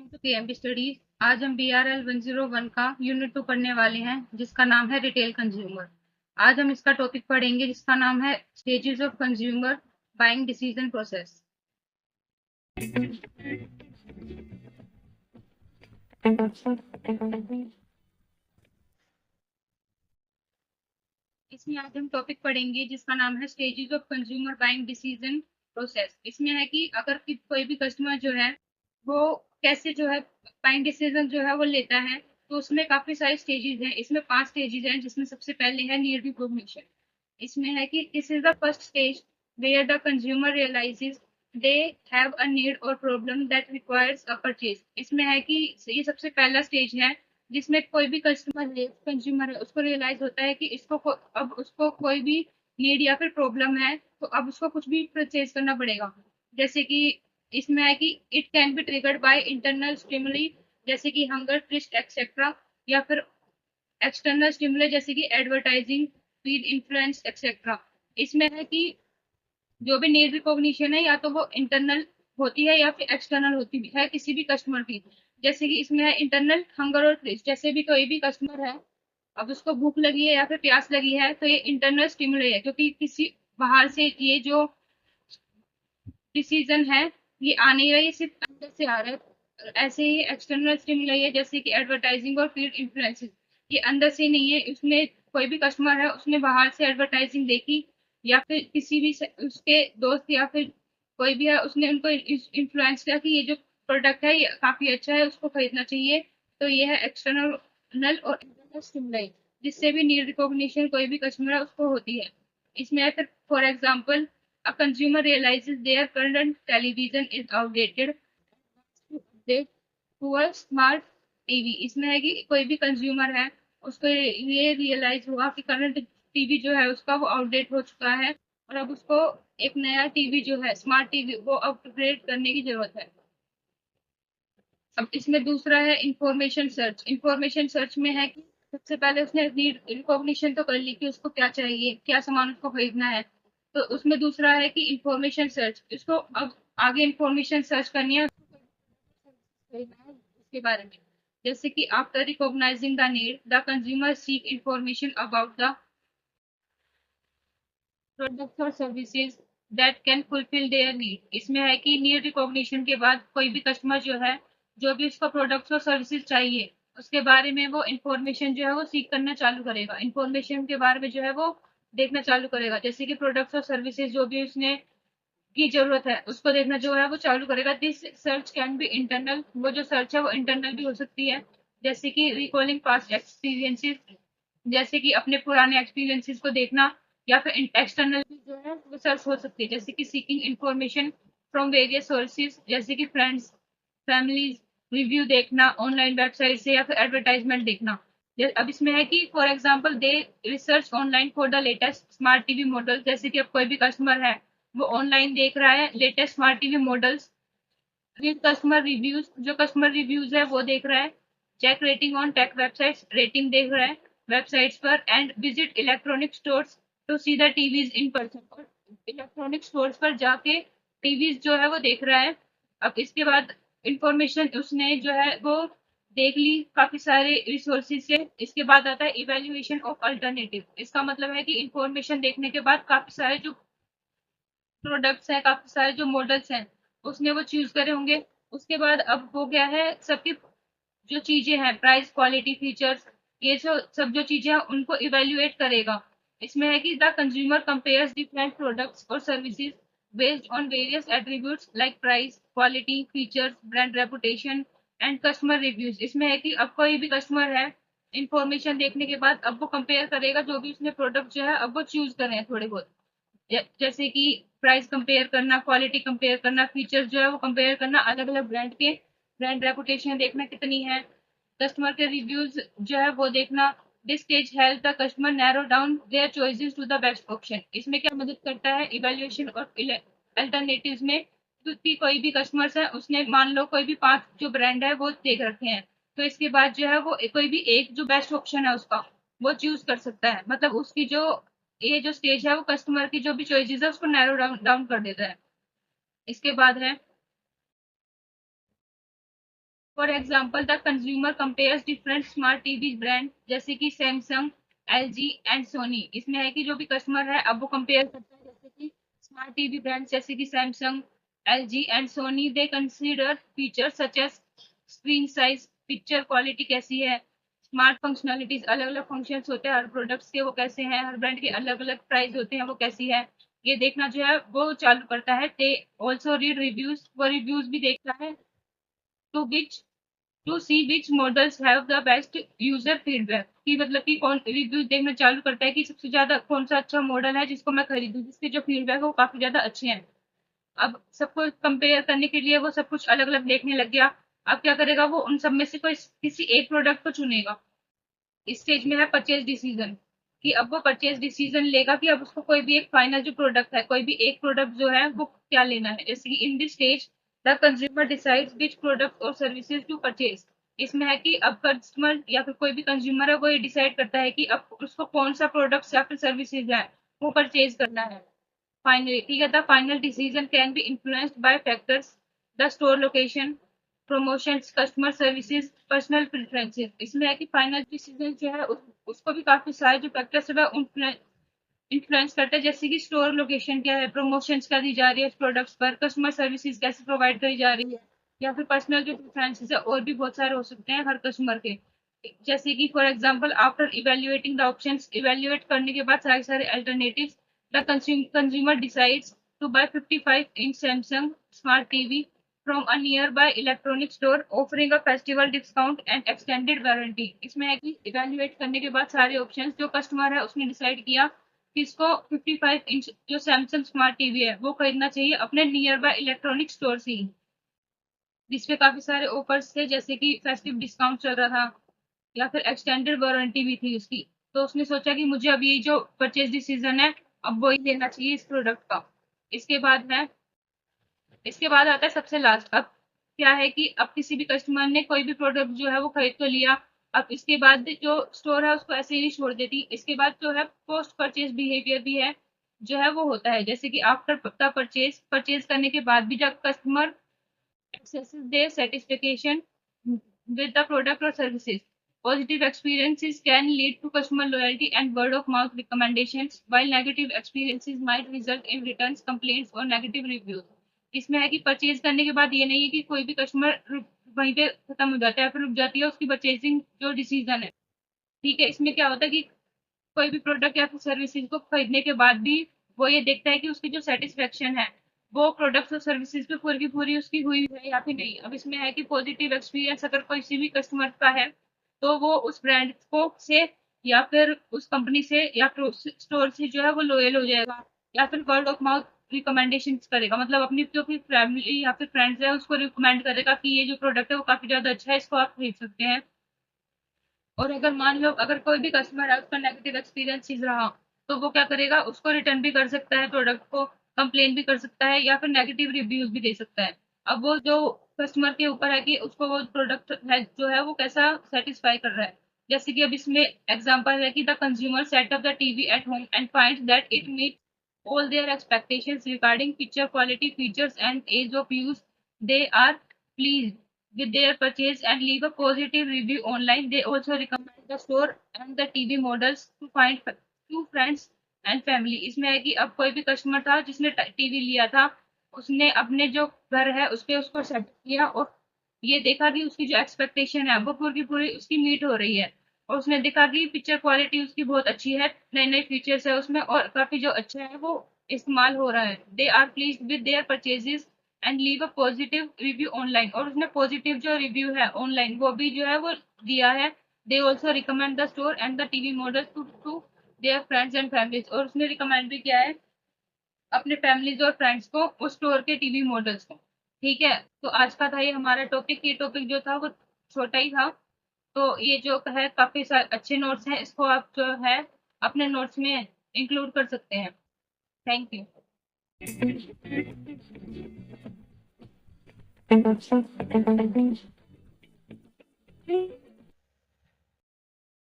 Welcome to PMB studies. आज हम BRL 101 का यूनिट 2 पढ़ने वाले हैं, जिसका नाम है रिटेल कंज्यूमर। आज हम इसका टॉपिक पढ़ेंगे, जिसका नाम है stages of consumer buying decision process. इसमें आज हम टॉपिक पढ़ेंगे जिसका नाम है stages of consumer buying decision process. इसमें है कि अगर कोई भी कस्टमर जो है वो कैसे जो है बाइंग डिसीजन जो है वो लेता है, तो उसमें काफी सारे स्टेजेस हैं। इसमें 5 स्टेजेस हैं, जिसमें सबसे पहले है नीड रिकॉग्निशन। इसमें है कि this is the first stage where the consumer realises they have a need or problem that requires a purchase. इसमें है कि ये सबसे पहला स्टेज है जिसमें कोई भी कस्टमर है, कंज्यूमर है, उसको रियलाइज होता है कि अब उसको कोई भी नीड या फिर प्रॉब्लम है, तो अब उसको कुछ भी परचेज करना पड़ेगा। जैसे कि इसमें है कि it can be triggered by internal stimuli, जैसे कि हंगर, थ्रिस्ट एक्सेट्रा, या फिर एक्सटर्नल स्टिमुली जैसे कि एडवर्टाइजिंग, फीड इन्फ्लुएंस एक्सेट्रा। इसमें है कि जो भी नीड रिकॉग्निशन है, या तो वो इंटरनल होती है या फिर एक्सटर्नल होती भी है किसी भी कस्टमर की। जैसे कि इसमें है इंटरनल हंगर और थ्रिस्ट, जैसे भी कोई भी कस्टमर है, अब उसको भूख लगी है या फिर प्यास लगी है, तो ये इंटरनल स्टिमुली है, क्योंकि किसी बाहर से ये जो डिसीजन है ये आ नहीं रहा, ये सिर्फ अंदर से आ रहा है। ऐसे ही एक्सटर्नल स्टिमुली है, जैसे कि एडवर्टाइजिंग और फीड इन्फ्लुएंसेस, ये अंदर से नहीं है। उसने कोई भी कस्टमर है, उसने बाहर से एडवर्टाइजिंग देखी, या फिर किसी भी उसके दोस्त या फिर कोई भी है, उसने उनको इन्फ्लुएंस किया कि ये जो प्रोडक्ट है ये काफी अच्छा है, उसको खरीदना चाहिए। तो ये है एक्सटर्नल और इंटरनल स्टिमुलाई, जिससे भी नीड रिकॉग्निशन कोई भी कस्टमर है उसको होती है। इसमें है फिर for example, a consumer realizes their current television is outdated, update to a smart TV। इसमें है कि कोई भी कंज्यूमर है, उसको ये रियलाइज हुआ कि करंट टीवी जो है उसका वो आउटडेट हो चुका है, और अब उसको एक नया टीवी जो है, स्मार्ट टीवी, वो अपग्रेड करने की जरूरत है। अब इसमें दूसरा है इंफॉर्मेशन सर्च। इंफॉर्मेशन सर्च में है कि सबसे पहले उसने नीड रिकॉग्निशन तो कर ली कि उसको क्या चाहिए, क्या सामान उसको खरीदना है। तो उसमें दूसरा है कि इंफॉर्मेशन सर्च, इसको अब आगे इंफॉर्मेशन सर्च करनी है खरीदना है उसके बारे में। जैसे कि after recognising the need, the consumer seek information about the products or services that can fulfil their need. इसमें है कि नीड रिकॉग्निशन के बाद कोई भी कस्टमर जो है, जो भी उसको प्रोडक्ट्स और सर्विसेज चाहिए, उसके बारे में वो इंफॉर्मेशन जो है वो सीख करना चालू करेगा। इंफॉर्मेशन के बारे में जो है वो देखना चालू करेगा, जैसे कि प्रोडक्ट्स और सर्विसेज जो भी उसने की जरूरत है, उसको देखना जो है वो चालू करेगा। This search can be internal, वो जो सर्च है वो इंटरनल भी हो सकती है, जैसे कि रिकॉलिंग पास्ट एक्सपीरियंसेस, जैसे कि अपने पुराने एक्सपीरियंसेस को देखना, या फिर एक्सटर्नल जो है वो सर्च हो सकती है, जैसे कि seeking information from various sources, जैसे कि फ्रेंड्स, फैमिलीज, रिव्यू देखना ऑनलाइन वेबसाइट से, या फिर एडवर्टाइजमेंट देखना। अब इसमें है कि for example they research online for the latest smart TV model, जैसे कि अब कोई भी कस्टमर है वो ऑनलाइन देख रहा है latest smart TV models with customer reviews, जो कस्टमर रिव्यूज है वो देख रहा है। Check rating on tech websites, rating देख रहा है वेबसाइट्स पर। And visit electronic stores to see the TVs in person, और इलेक्ट्रॉनिक स्टोर्स पर जाके टीवीज जो है वो देख रहा है। अब इसके बाद इंफॉर्मेशन उसने जो है वो देख ली काफी सारे रिसोर्सेज से। इसके बाद आता है इवेल्युएशन ऑफ अल्टरनेटिव। इसका मतलब है कि इंफॉर्मेशन देखने के बाद काफी सारे जो प्रोडक्ट्स हैं, काफी सारे जो मॉडल्स हैं, उसने वो चूज करे होंगे। उसके बाद अब हो गया है सबकी जो चीजें हैं, प्राइस, क्वालिटी, फीचर्स, ये जो सब जो चीजें हैं उनको इवेल्युएट करेगा। इसमें है कि the consumer compares different products or services based on various attributes like price, quality, features, brand reputation and customer reviews. इसमें है कि अब कोई भी कस्टमर है, इंफॉर्मेशन देखने के बाद अब वो कंपेयर करेगा जो भी उसने प्रोडक्ट जो है अब वो चूज करे हैं थोड़े बहुत, जैसे कि प्राइस कंपेयर करना, क्वालिटी कंपेयर करना, फीचर्स जो है वो कंपेयर करना, अलग अलग ब्रांड के, ब्रांड रेपुटेशन देखना कितनी है, कस्टमर के रिव्यूज जो है वो देखना। This stage help the customer narrow down their choices to the best option. इसमें क्या मदद करता है इवेल्युएशन और अल्टरनेटिव्स में, क्योंकि कोई भी कस्टमर्स है, उसने मान लो कोई भी 5 जो ब्रांड है वो देख रखे हैं, तो इसके बाद जो है वो कोई भी एक जो बेस्ट ऑप्शन है उसका वो चूज कर सकता है। मतलब उसकी जो ये जो स्टेज है वो कस्टमर की जो भी चॉइसेस है उसको नैरो डाउन डाउन कर देता है। इसके बाद है for example the consumer compares different smart TV brand जैसे कि सैमसंग, एलजी एंड सोनी। इसमें है कि जो भी कस्टमर है अब वो कंपेयर करता है जैसे कि स्मार्ट टीवी ब्रांड जैसे कि Samsung, LG and Sony. They consider features such as screen size, picture quality कैसी है, स्मार्ट फंक्शनलिटीज, अलग अलग फंक्शंस होते हैं हर प्रोडक्ट्स के, वो कैसे हैं, हर ब्रांड के अलग अलग प्राइस होते हैं, वो कैसी है, ये देखना जो है वो चालू करता है। दे ऑल्सो रीड रिव्यूज, वो रिव्यूज भी देखता है to which to see which models have the best user feedback, कि मतलब कि कौन रिव्यूज देखना चालू करता है कि सबसे ज्यादा कौन सा अच्छा मॉडल है जिसको मैं खरीदूं, जिसके जो फीडबैक है वो काफी ज्यादा अच्छे हैं। अब सबको कंपेयर करने के लिए वो सब कुछ अलग अलग देखने लग गया। अब क्या करेगा, वो उन सब में से कोई किसी एक प्रोडक्ट को चुनेगा। इस स्टेज में है परचेज डिसीजन, कि अब वो परचेज डिसीजन लेगा कि अब उसको कोई भी एक फाइनल जो प्रोडक्ट है, कोई भी एक प्रोडक्ट जो है वो क्या लेना है। जैसे कि in this stage the consumer decides which product और सर्विसेज टू परचेज। इसमें है कि अब कस्टमर या फिर कोई भी कंज्यूमर है वो ये डिसाइड करता है कि अब उसको कौन सा प्रोडक्ट या फिर सर्विसेज है वो परचेज करना है। फाइनली ठीक है, the final decision can be influenced by factors, the store location, promotions, customer services, personal preferences. इसमें है कि फाइनल डिसीजन जो है उसको भी काफी सारे जो फैक्टर्स है इन्फ्लुएंस करते हैं, जैसे कि स्टोर लोकेशन क्या है, प्रमोशंस क्या दी जा रही है प्रोडक्ट्स पर, कस्टमर सर्विसेज कैसे प्रोवाइड करी जा रही है, या फिर पर्सनल जो प्रेफरेंसेस है और भी बहुत सारे हो सकते हैं हर कस्टमर के। जैसे कि for example after evaluating the options, evaluate करने के बाद सारे सारे alternatives, the consumer decides to buy 55 inch Samsung smart TV from a nearby electronic store offering a festival discount and extended warranty। इसमें है कि इवेल्युएट करने के बाद सारे ऑप्शंस जो कस्टमर है उसने डिसाइड किया कि इसको 55 इंच जो सैमसंग स्मार्ट टीवी है वो खरीदना चाहिए अपने नियर बाय इलेक्ट्रॉनिक स्टोर से ही, जिसपे काफी सारे ऑफर्स थे जैसे कि फेस्टिव डिस्काउंट चल रहा था या फिर एक्सटेंडेड वारंटी भी थी उसकी। तो उसने सोचा कि मुझे अब ये जो परचेज डिसीजन है अब वही लेना चाहिए इस प्रोडक्ट का। इसके बाद है इसके बाद आता है सबसे लास्ट। अब क्या है कि अब किसी भी कस्टमर ने कोई भी प्रोडक्ट जो है वो खरीद तो लिया, अब इसके बाद जो स्टोर है उसको ऐसे ही नहीं छोड़ देती। इसके बाद जो है पोस्ट परचेज बिहेवियर भी है जो है वो होता है, जैसे कि आफ्टर द परचेज, परचेज करने के बाद भी जब customer accesses their satisfaction with the product or services. Positive experiences can lead to customer loyalty and word of mouth recommendations, while negative experiences might result in returns, complaints or negative reviews। इसमें है कि purchase करने के बाद ये नहीं है कि कोई भी कस्टमर वहीं पे खत्म हो जाता है फिर रुक जाती है उसकी परचेजिंग जो डिसीजन है। ठीक है, इसमें क्या होता है कि कोई भी प्रोडक्ट या फिर सर्विसेज को खरीदने के बाद भी वो ये देखता है कि उसकी जो सेटिस्फेक्शन है वो प्रोडक्ट्स और सर्विसेज पे पूरी की पूरी उसकी हुई है या फिर नहीं। अब इसमें है कि पॉजिटिव एक्सपीरियंस अगर कोई किसी भी कस्टमर का है तो वो उस ब्रांड को से या फिर उस कंपनी से या फिर उस स्टोर से जो है वो लॉयल हो जाएगा, या फिर वर्ड ऑफ माउथ रिकमेंडेशन करेगा, मतलब अपनी जो भी फैमिली या फिर फ्रेंड्स है उसको रिकमेंड करेगा कि ये जो प्रोडक्ट है वो काफी ज्यादा अच्छा है, इसको आप खरीद सकते हैं। और अगर मान लो अगर कोई भी कस्टमर है उसका नेगेटिव एक्सपीरियंस चीज रहा तो वो क्या करेगा, उसको रिटर्न भी कर सकता है, प्रोडक्ट को कंप्लेन भी कर सकता है या फिर नेगेटिव रिव्यूज भी दे सकता है। अब वो जो कस्टमर के ऊपर है कि उसको वो प्रोडक्ट है जो है वो कैसा सेटिस्फाई कर रहा है। जैसे कि अब इसमें एग्जांपल है कि the consumer set up the TV at home and finds that it meet all their expectations regarding picture quality, features, and ease of use. They are pleased with their purchase and leave a positive review online. They also recommend the store and the TV models to friends and family। इसमें है कि अब कोई भी customer था जिसने TV लिया था उसने अपने जो घर है उस पे उसको सेट किया और ये देखा कि उसकी जो एक्सपेक्टेशन है वो पूरी की पूरी उसकी मीट हो रही है, और उसने देखा कि पिक्चर क्वालिटी उसकी बहुत अच्छी है, नए नए फीचर्स है उसमें और काफी जो अच्छा है वो इस्तेमाल हो रहा है। They are please with their purchases and leave a positive review online, और उसने पॉजिटिव जो रिव्यू है ऑनलाइन वो भी जो है वो दिया है। They also recommend the store and the TV model to their friends and families, और उसने रिकमेंड भी किया है अपने फैमिलीज और फ्रेंड्स को उस स्टोर के टीवी मॉडल्स को। ठीक है, तो आज का था ये हमारा टॉपिक। ये टॉपिक जो था वो छोटा ही था, तो ये जो है काफी अच्छे नोट्स हैं, इसको आप जो है अपने नोट्स में इंक्लूड कर सकते हैं। Thank you.